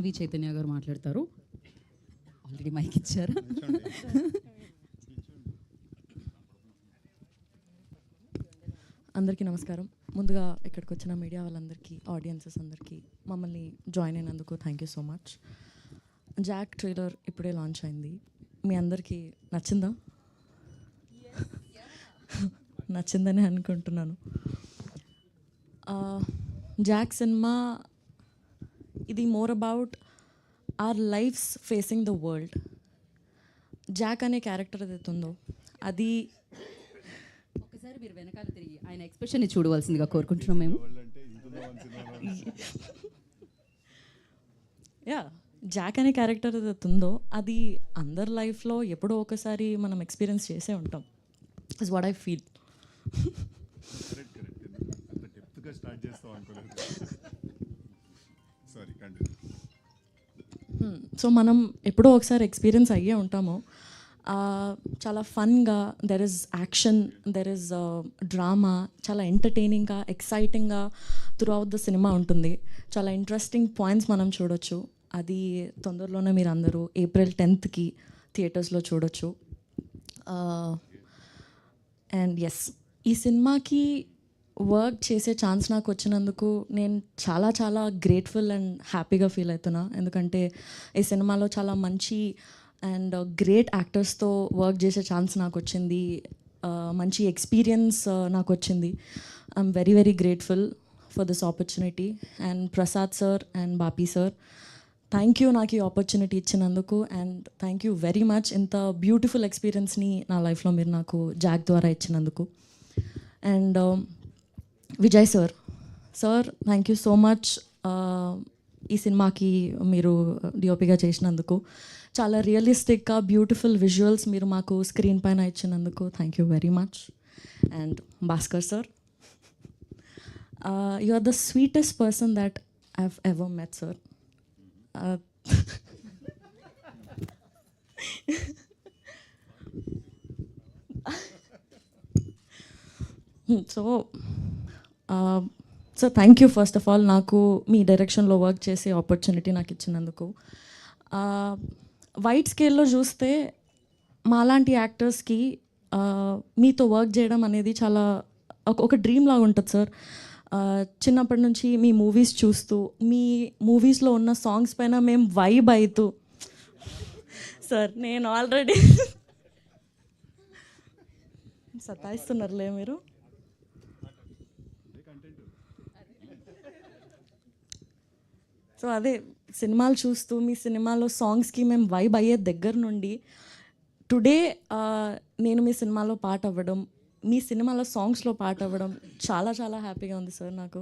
వి చైతన్య గారు మాట్లాడతారు. Already mic ఇచ్చారు. అందరికీ నమస్కారం. ముందుగా ఇక్కడికి వచ్చిన మీడియా వాళ్ళందరికీ, ఆడియన్సెస్ అందరికీ మమ్మల్ని జాయిన్ అయినందుకు thank you so much. Jack trailer ఇప్పుడే లాంచ్ అయింది. మీ అందరికీ నచ్చిందా? నచ్చిందని అనుకుంటున్నాను. జాక్ సినిమా ఇది more about our lives facing the world. Jack అనే క్యారెక్టర్ ఏదైతే ఉందో అది ఒకసారి మీరు వెనకాల తిరిగి ఆయన ఎక్స్ప్రెషన్ని చూడవలసిందిగా కోరుకుంటున్నాం మేము. యా, జాక్ అనే క్యారెక్టర్ ఏదైతే ఉందో అది అందరి లైఫ్లో ఎప్పుడో ఒకసారి మనం ఎక్స్పీరియన్స్ చేసే ఉంటాం. Is what I feel. So మనం ఎప్పుడో ఒకసారి ఎక్స్పీరియన్స్ అయ్యే ఉంటాము. చాలా ఫన్గా, there is action, there is drama, చాలా ఎంటర్టైనింగ్గా, ఎక్సైటింగ్గా త్రూ అవుట్ ద సినిమా ఉంటుంది. చాలా ఇంట్రెస్టింగ్ పాయింట్స్ మనం చూడొచ్చు. అది తొందరలోనే మీరు అందరూ April 10th థియేటర్స్లో చూడొచ్చు. అండ్ ఎస్, ఈ సినిమాకి వర్క్ చేసే ఛాన్స్ నాకు వచ్చినందుకు నేను చాలా చాలా గ్రేట్ఫుల్ అండ్ హ్యాపీగా ఫీల్ అవుతున్నా. ఎందుకంటే ఈ సినిమాలో చాలా మంచి అండ్ గ్రేట్ యాక్టర్స్తో వర్క్ చేసే ఛాన్స్ నాకు వచ్చింది. మంచి ఎక్స్పీరియన్స్ నాకు వచ్చింది. I'm very very grateful for this opportunity. And Prasad sir and Bapi sir, thank you నాకు ఈ ఆపర్చునిటీ ఇచ్చినందుకు. And thank you very much ఇంత బ్యూటిఫుల్ ఎక్స్పీరియన్స్ని నా లైఫ్లో మీరు నాకు జాక్ ద్వారా ఇచ్చినందుకు. And Vijay sir, thank you so much ఈ సినిమాకి మీరు డిఓపిగా చేసినందుకు. చాలా రియలిస్టిక్గా బ్యూటిఫుల్ విజువల్స్ మీరు మాకు స్క్రీన్ పైన ఇచ్చినందుకు thank you very much. And Bhaskar sir, you are the sweetest person that I have ever met sir. So thank you first of all నాకు మీ డైరెక్షన్లో వర్క్ చేసే ఆపర్చునిటీ నాకు ఇచ్చినందుకు. వైడ్ స్కేల్లో చూస్తే మాలాంటి యాక్టర్స్కి మీతో వర్క్ చేయడం అనేది చాలా ఒక డ్రీమ్ లాగా ఉంటుంది సార్. చిన్నప్పటి నుంచి మీ మూవీస్ చూస్తూ, మీ మూవీస్లో ఉన్న సాంగ్స్ పైన మేము వైబ్ అవుతూ, సార్ నేను ఆల్రెడీ సతాయిస్తున్నారులే మీరు. సో అదే సినిమాలు చూస్తూ మీ సినిమాలో సాంగ్స్కి మేము వైబ్ అయ్యే దగ్గర నుండి టుడే నేను మీ సినిమాలో పాట అవ్వడం, మీ సినిమాలో సాంగ్స్లో పాట అవ్వడం చాలా చాలా హ్యాపీగా ఉంది సార్ నాకు.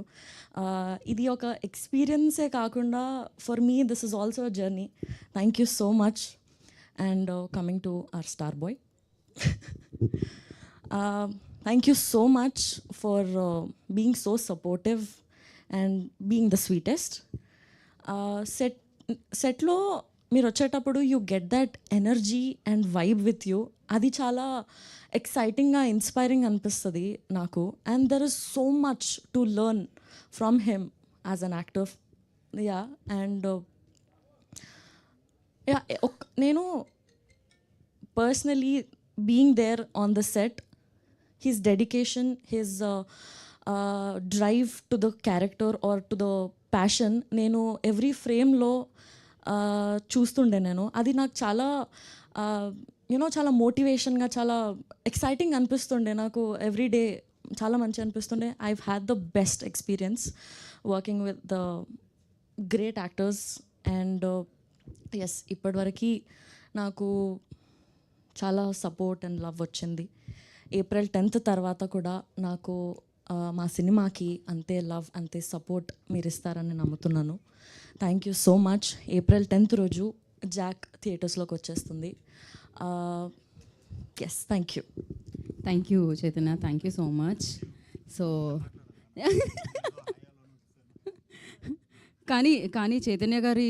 ఇది ఒక ఎక్స్పీరియన్సే కాకుండా for me this is also a journey. Thank you so much. And coming to our star boy, thank you so much for being so supportive and being the sweetest. సెట్లో మీరు వచ్చేటప్పుడు you get that energy and vibe with you. అది చాలా ఎక్సైటింగ్గా, inspiring అనిపిస్తుంది నాకు. And there is so much to learn from him as an actor. Yeah, and yeah, నేను personally being there on the set, his dedication, his drive to the character or to the passion, నేను every ఫ్రేమ్లో చూస్తుండే. అది నాకు చాలా చాలా మోటివేషన్గా, చాలా exciting అనిపిస్తుండే నాకు. ఎవ్రీ డే చాలా మంచి అనిపిస్తుండే. I've had the best experience working with the great actors. And yes, ఇప్పటివరకు నాకు చాలా సపోర్ట్ అండ్ లవ్ వచ్చింది. April 10th తర్వాత కూడా నాకు మా సినిమాకి అంతే లవ్, అంతే సపోర్ట్ మీరు ఇస్తారని నమ్ముతున్నాను. Thank you so much. April 10th రోజు జాక్ థియేటర్స్లోకి వచ్చేస్తుంది. Yes, thank you. Thank you Chaitanya, thank you so much. So కానీ చైతన్య గారి